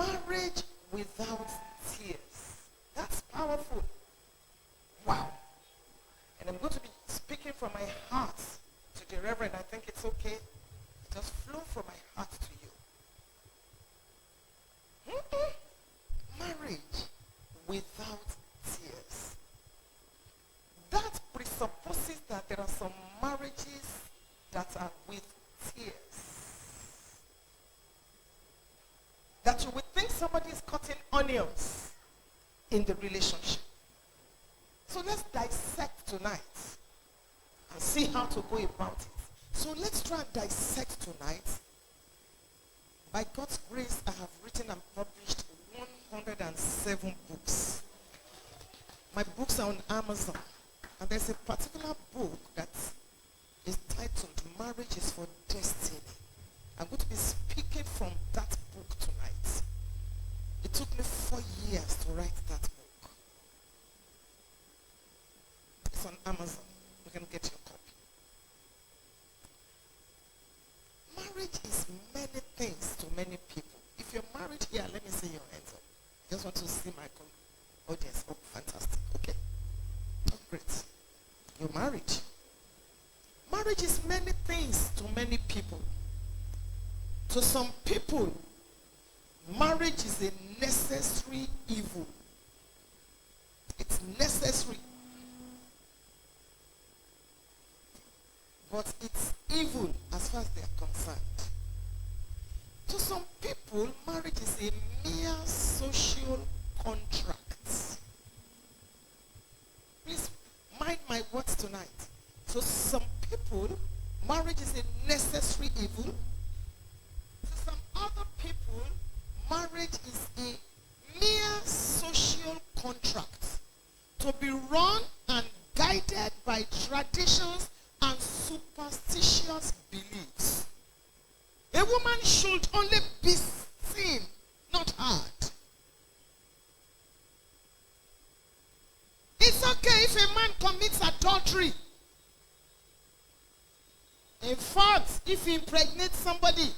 Marriage without tears. That's powerful. Wow. And I'm going to be speaking from my heart to the Reverend. I think it's okay. It just flow from my heart to you. Marriage without tears. That presupposes that there are some marriages that are with tears. That you would think somebody is cutting onions in the relationship. So let's dissect tonight and see how to go about it. So let's try and dissect tonight. By God's grace, I have written and published 107 books. My books are on Amazon. And there's a particular book that is titled Marriage is for Destiny. I'm going to be speaking from that book tonight. It took me 4 years to write that book. It's on Amazon. You can get your copy. Marriage is many things to many people. If you're married here, let me see your hands up. I just want to see my audience. Oh, fantastic. Okay. Oh, great. You're married. Marriage is many things to many people. To some people, marriage is a necessary evil. It's necessary. But it's evil as far as they are concerned. To some people, marriage is a mere social contract. Please mind my words tonight. To some people, marriage is a necessary evil. To some other people, marriage is a mere social contract to be run and guided by traditions and superstitious beliefs. A woman should only be seen, not heard. It's okay if a man commits adultery. In fact, if he impregnates somebody,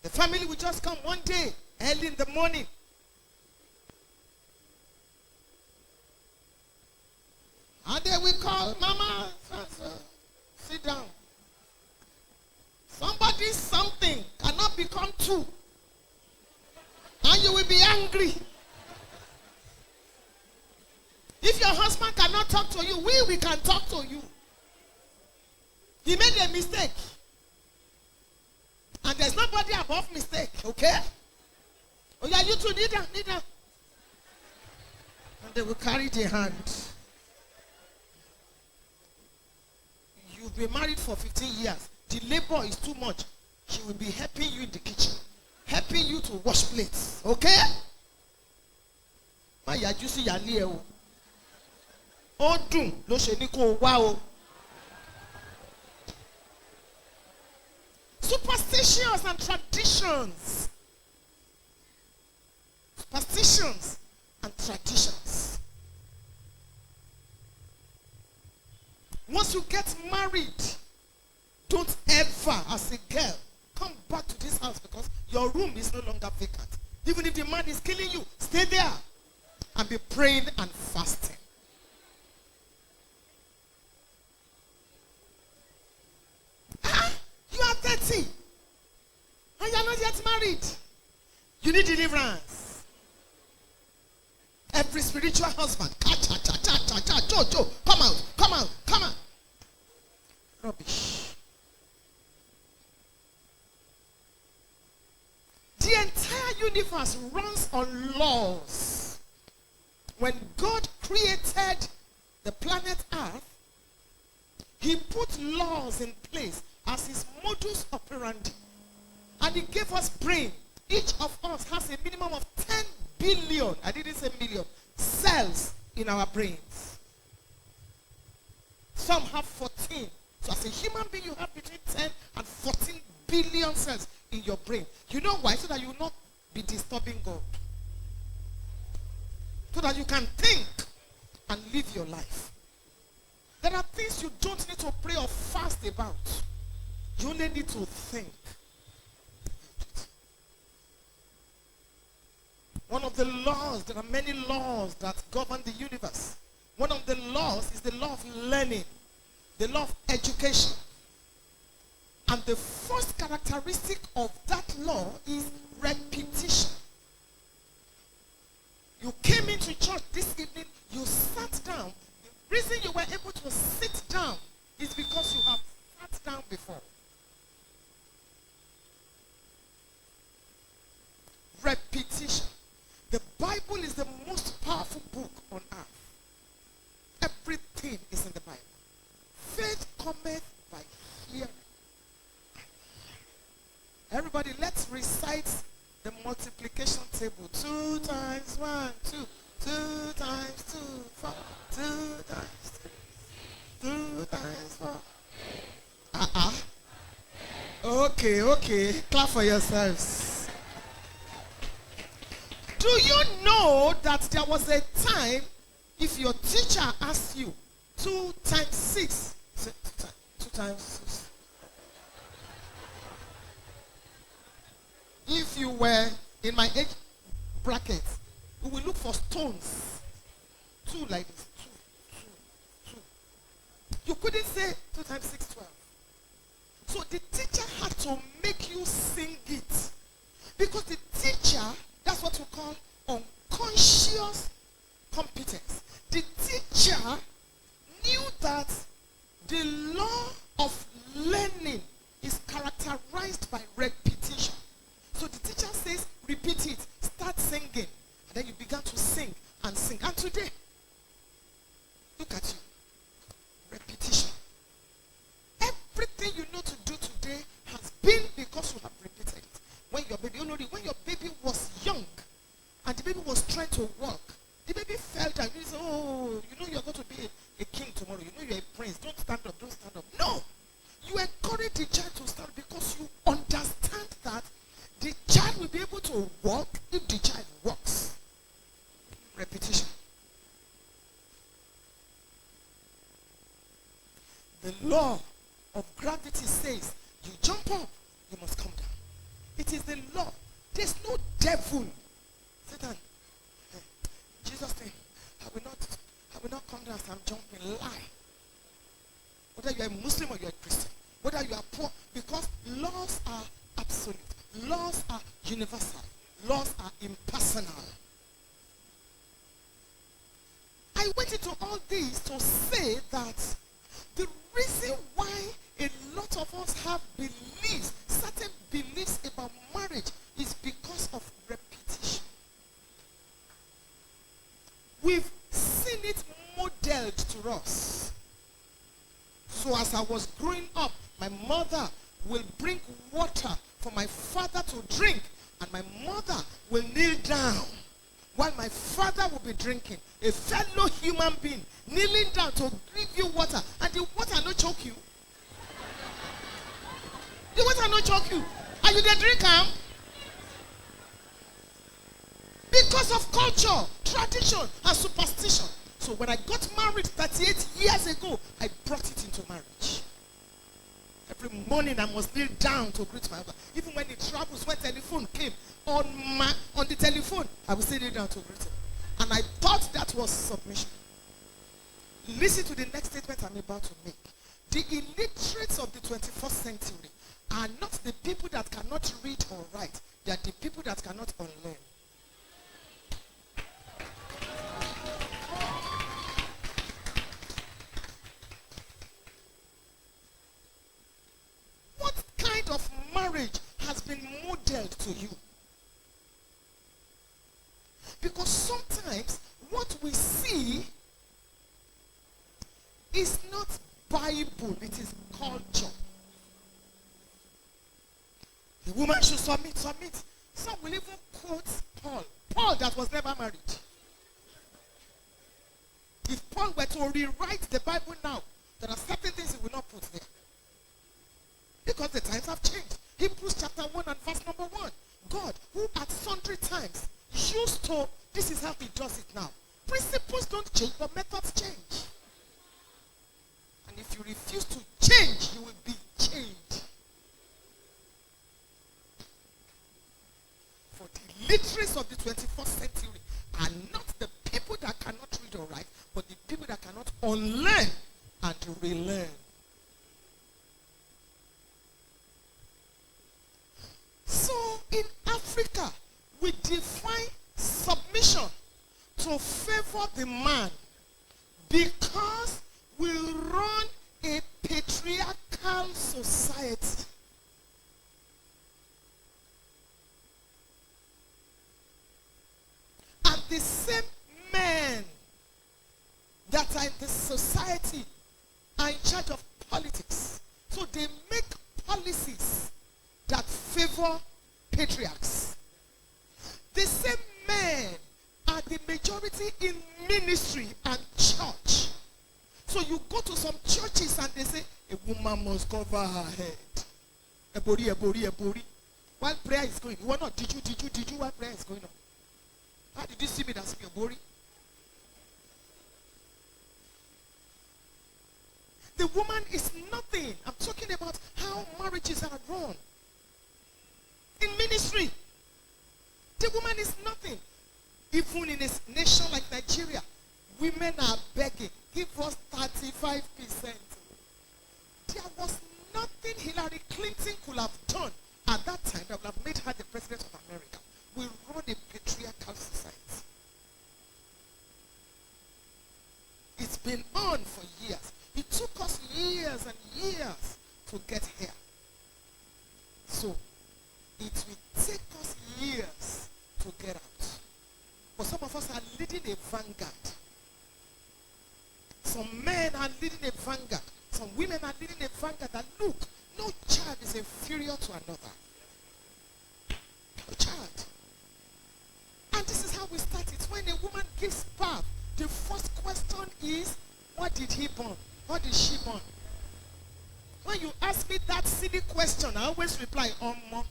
the family will just come one day, early in the morning. And they will call, Mama, sit down. Somebody's something cannot become two. And you will be angry. If your husband cannot talk to you, we can talk to you. He made a mistake. And there's nobody above mistake, okay? Oh yeah, you two, kneel down. And they will carry their hand. You've been married for 15 years. The labor is too much. She will be helping you in the kitchen. Helping you to wash plates, okay? Maya, you see your Leo. Oh, do no sheniko wow. Superstitions and traditions. Superstitions and traditions. Once you get married, don't ever, as a girl, come back to this house because your room is no longer vacant. Even if the man is killing you, stay there and be praying and fasting. You are 30 and you are not yet married. You need deliverance. Every spiritual husband, come out. Rubbish. The entire universe runs on laws. When God created the planet Earth, he put laws in place as his modus operandi. And he gave us brain. Each of us has a minimum of 10 billion, I didn't say million, cells in our brains. Some have 14. So as a human being, you have between 10 and 14 billion cells in your brain. You know why? So that you will not be disturbing God. So that you can think and live your life. There are things you don't need to pray or fast about. You only need to think. of the laws, there are many laws that govern the universe. One of the laws is the law of learning, the law of education. And the first characteristic of that law is repetition. You came into church this evening, you sat down. The reason you were able to sit down is because you have sat down before. Repetition. The Bible is the most powerful book on earth. Everything is in the Bible. Faith cometh by hearing. Everybody, let's recite the multiplication table. 2 times 1, 2. 2 times 2, 4. 2 times 3. 2 times 4. Okay. Clap for yourselves. Do you know that there was a time if your teacher asked you 2 times 6? 2 times 6. If you were in my age bracket, we will look for stones. 2 like this. 2. You couldn't say 2 times 6, 12. So the teacher had to make you sing it. Because the teacher, that's what we call unconscious competence. The teacher knew that the law of learning is characterized by repetition. So the teacher says, repeat it, start singing. And then you began to sing and sing. And today, look at you. Repetition. Everything you know to do today has been because you have repeated it. When your baby, when your baby was young and the baby was trying to walk, the baby fell down. You say, oh, you know you're going to be a king tomorrow. You know you're a prince. Don't stand up, don't stand up. No. You encourage the child to stand because you understand that the child will be able to walk if the child walks. Repetition. The law of gravity says, you jump up, you must come down. It is the law. There's no devil. Satan, Jesus name, I will not come down as I'm jumping. Lie. Whether you are a Muslim or you are a Christian, whether you are poor, because laws are absolute. Laws are universal. Laws are impersonal. I went into all this to say that the reason why a lot of us have beliefs, certain beliefs about marriage, is because of repetition. We've seen it modeled to us. So as I was growing up, my mother will bring water for my father to drink, and my mother will kneel down while my father will be drinking. A fellow human being kneeling down to give you water, and the water not choke you. The water not choke you. Are you the drinker? Because of culture, tradition, and superstition. So when I got married 38 years ago, I brought it into marriage. Every morning I must kneel down to greet my husband. Even when he travels, when telephone came on the telephone, I will sit down to greet him. And I thought that was submission. Listen to the next statement I'm about to make. The illiterates of the 21st century are not the people that cannot read or write. They are the people that cannot unlearn. What kind of marriage has been modeled to you? Because sometimes what we see is not Bible, it is culture. The woman should submit. Some will even quote Paul that was never married. If Paul were to rewrite the Bible now, there are certain things he will not put there. Because the times have changed. Hebrews chapter 1 and verse number 1. God, who at sundry times used to, this is how he does it now. Principles don't change, but methods change. And if you refuse to change, you will be changed. For the illiterates of the 21st century are not the people that cannot read or write, but the people that cannot unlearn and relearn. So in Africa, we define submission to favor the man because we run a patriarchal society. And the same men that are in the society are in charge of politics. So they make policies that favor patriarchs. The same men are the majority in ministry and church. So you go to some churches and they say, a woman must cover her head. Ebori, ebori, ebori. While prayer is going, you are not, did you, while prayer is going on? How did you see me as ebori? The woman is nothing. I'm talking about how marriages are run. In ministry, the woman is nothing. Even in a nation like Nigeria, women are begging, give us 35%. There was nothing Hillary Clinton could have done at that time that would have made her the president of America. We run a patriarchal society. It's been on for years. It took us years and years to get here. So, it will take us years to get out. But some of us are leading a vanguard. Some men are leading a vanguard. Some women are leading a vanguard that, look, no child is inferior to another. No child. And this is how we start it. When a woman gives birth, the first question is, what did he born? What did she born? When you ask me that silly question, I always reply, Omo.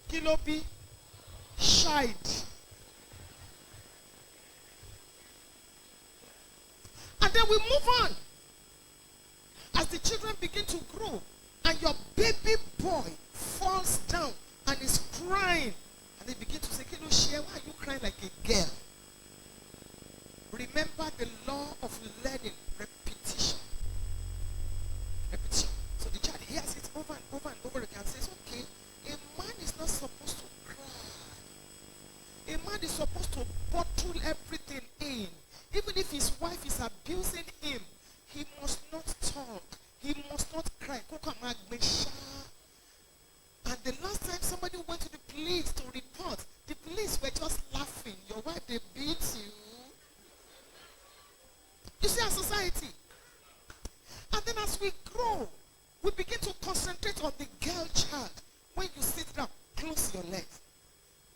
Kilobi. Shide. And then we move on. As the children begin to grow, and your baby boy falls down and is crying, and they begin to say, Kilo Share, why are you crying like a girl? Remember the law of learning, repetition. Repetition. So the child hears it over and over and over again and says, okay, a man is not supposed to cry. A man is supposed to bottle everything in. Even if his wife is abusing him, he must not talk. He must not cry. And the last time somebody went to the police to report, the police were just laughing. Your wife, they beat you. You see our society. And then as we grow, we begin to concentrate on the girl child. When you sit down, close your legs.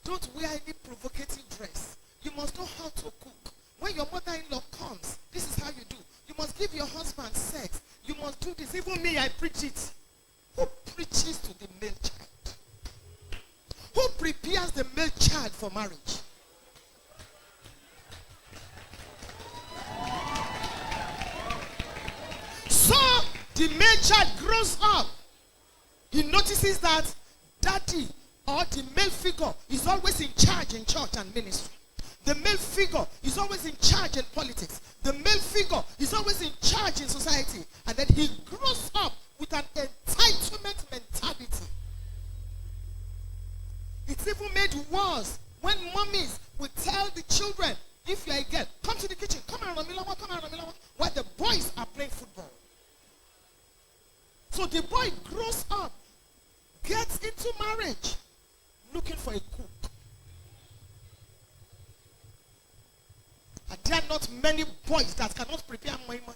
Don't wear any provocative dress. You must know how to cook. When your mother-in-law comes, this is how you do. You must give your husband sex. You must do this. Even me, I preach it. Who preaches to the male child? Who prepares the male child for marriage? So, the male child grows up. He notices that daddy or the male figure is always in charge in church and ministry. The male figure is always in charge in politics. The male figure is always in charge in society. And then he grows up with an entitlement mentality. It's even made worse when mommies will tell the children, if you're a girl, come to the kitchen, come around Milawa, while the boys are playing football. So the boy grows up, gets into marriage, looking for a cook. And there are not many boys that cannot prepare moi moi.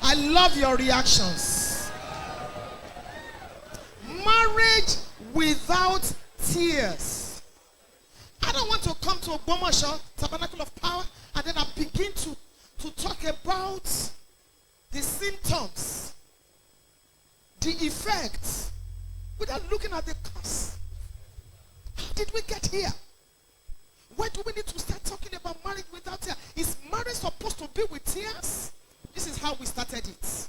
I love your reactions. Marriage without tears. I don't want to come to Obomasho, Tabernacle of Power, and then I begin to talk about the symptoms, the effects, without looking at the cause. How did we get here? do we need to start talking about marriage without tears? Is marriage supposed to be with tears? This is how we started it.